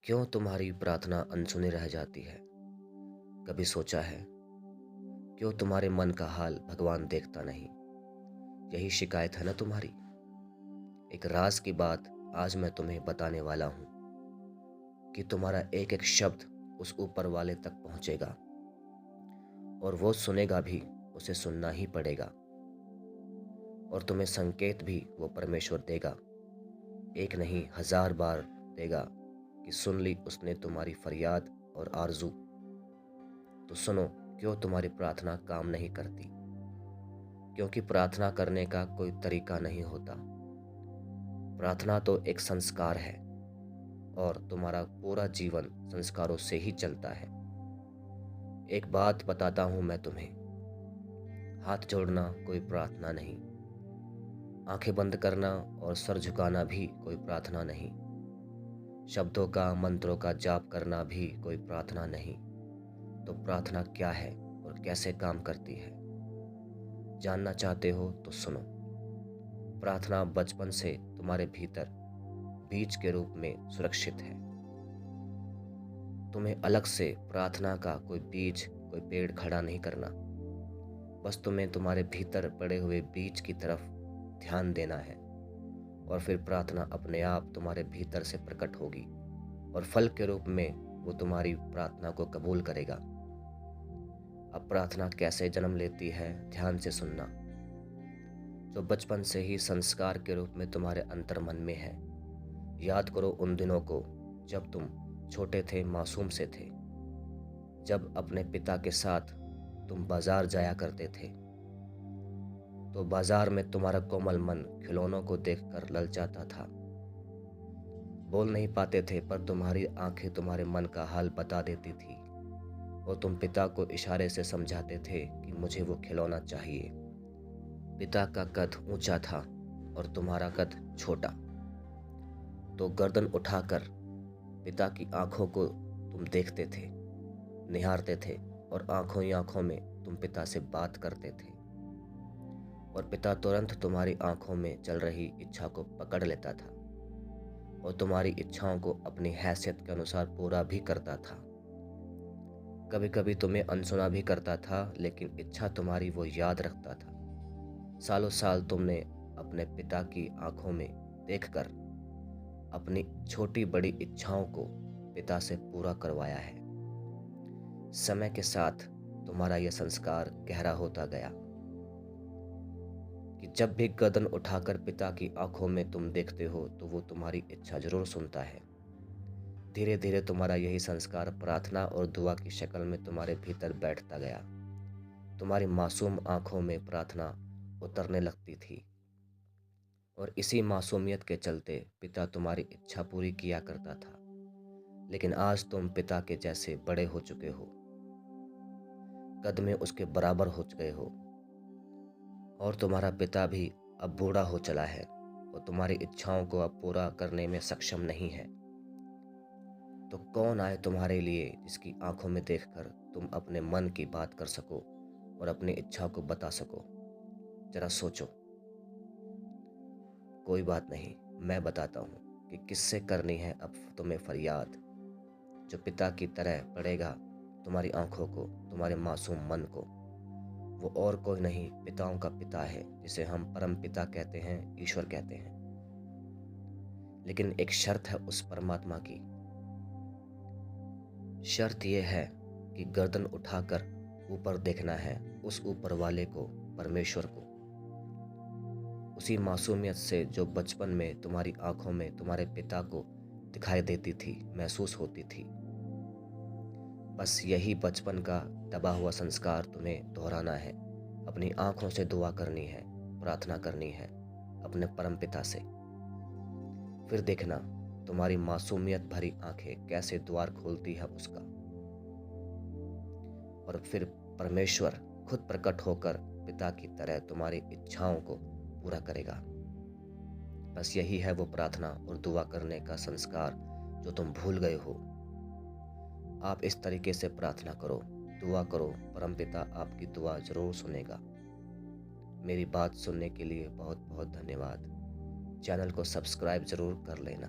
क्यों तुम्हारी प्रार्थना अनसुनी रह जाती है? कभी सोचा है क्यों तुम्हारे मन का हाल भगवान देखता नहीं? यही शिकायत है ना तुम्हारी। एक राज की बात आज मैं तुम्हें बताने वाला हूँ कि तुम्हारा एक एक शब्द उस ऊपर वाले तक पहुँचेगा और वो सुनेगा भी, उसे सुनना ही पड़ेगा। और तुम्हें संकेत भी वो परमेश्वर देगा, एक नहीं हजार बार देगा कि सुन ली उसने तुम्हारी फरियाद और आरज़ू। तो सुनो, क्यों तुम्हारी प्रार्थना काम नहीं करती? क्योंकि प्रार्थना करने का कोई तरीका नहीं होता। प्रार्थना तो एक संस्कार है और तुम्हारा पूरा जीवन संस्कारों से ही चलता है। एक बात बताता हूं मैं तुम्हें, हाथ जोड़ना कोई प्रार्थना नहीं, आंखें बंद करना और सर झुकाना भी कोई प्रार्थना नहीं, शब्दों का मंत्रों का जाप करना भी कोई प्रार्थना नहीं। तो प्रार्थना क्या है और कैसे काम करती है, जानना चाहते हो तो सुनो। प्रार्थना बचपन से तुम्हारे भीतर बीज के रूप में सुरक्षित है। तुम्हें अलग से प्रार्थना का कोई बीज, कोई पेड़ खड़ा नहीं करना। बस तुम्हें तुम्हारे भीतर पड़े हुए बीज की तरफ ध्यान देना है और फिर प्रार्थना अपने आप तुम्हारे भीतर से प्रकट होगी और फल के रूप में वो तुम्हारी प्रार्थना को कबूल करेगा। अब प्रार्थना कैसे जन्म लेती है, ध्यान से सुनना। जो बचपन से ही संस्कार के रूप में तुम्हारे अंतर्मन में है। याद करो उन दिनों को जब तुम छोटे थे, मासूम से थे, जब अपने पिता के साथ तुम बाजार जाया करते थे। तो बाजार में तुम्हारा कोमल मन खिलौनों को देखकर ललचाता था। बोल नहीं पाते थे पर तुम्हारी आंखें तुम्हारे मन का हाल बता देती थी और तुम पिता को इशारे से समझाते थे कि मुझे वो खिलौना चाहिए। पिता का कद ऊंचा था और तुम्हारा कद छोटा, तो गर्दन उठाकर पिता की आंखों को तुम देखते थे, निहारते थे और आंखों ही आंखों में तुम पिता से बात करते थे और पिता तुरंत तुम्हारी आंखों में चल रही इच्छा को पकड़ लेता था और तुम्हारी इच्छाओं को अपनी हैसियत के अनुसार पूरा भी करता था। कभी कभी तुम्हें अनसुना भी करता था, लेकिन इच्छा तुम्हारी वो याद रखता था। सालों साल तुमने अपने पिता की आंखों में देखकर अपनी छोटी बड़ी इच्छाओं को पिता से पूरा करवाया है। समय के साथ तुम्हारा यह संस्कार गहरा होता गया कि जब भी गर्दन उठाकर पिता की आंखों में तुम देखते हो तो वो तुम्हारी इच्छा जरूर सुनता है। धीरे धीरे तुम्हारा यही संस्कार प्रार्थना और दुआ की शक्ल में तुम्हारे भीतर बैठता गया। तुम्हारी मासूम आंखों में प्रार्थना उतरने लगती थी और इसी मासूमियत के चलते पिता तुम्हारी इच्छा पूरी किया करता था। लेकिन आज तुम पिता के जैसे बड़े हो चुके हो, कद में उसके बराबर हो गए हो और तुम्हारा पिता भी अब बूढ़ा हो चला है और तुम्हारी इच्छाओं को अब पूरा करने में सक्षम नहीं है। तो कौन आए तुम्हारे लिए जिसकी आंखों में देखकर तुम अपने मन की बात कर सको और अपनी इच्छा को बता सको? जरा सोचो। कोई बात नहीं, मैं बताता हूँ कि किससे करनी है अब तुम्हें फरियाद। जो पिता की तरह पड़ेगा तुम्हारी आंखों को, तुम्हारे मासूम मन को, वो और कोई नहीं, पिताओं का पिता है, जिसे हम परम पिता कहते हैं, ईश्वर कहते हैं। लेकिन एक शर्त है उस परमात्मा की। शर्त यह है कि गर्दन उठाकर ऊपर देखना है, उस ऊपर वाले को, परमेश्वर को। उसी मासूमियत से जो बचपन में तुम्हारी आंखों में तुम्हारे पिता को दिखाई देती थी, महसूस होती थी। बस यही बचपन का दबा हुआ संस्कार तुम्हें दोहराना है। अपनी आंखों से दुआ करनी है, प्रार्थना करनी है अपने परम पिता से। फिर देखना तुम्हारी मासूमियत भरी आंखें कैसे द्वार खोलती है उसका, और फिर परमेश्वर खुद प्रकट होकर पिता की तरह तुम्हारी इच्छाओं को पूरा करेगा। बस यही है वो प्रार्थना और दुआ करने का संस्कार जो तुम भूल गए हो। आप इस तरीके से प्रार्थना करो, दुआ करो, परमपिता आपकी दुआ जरूर सुनेगा। मेरी बात सुनने के लिए बहुत बहुत धन्यवाद। चैनल को सब्सक्राइब जरूर कर लेना।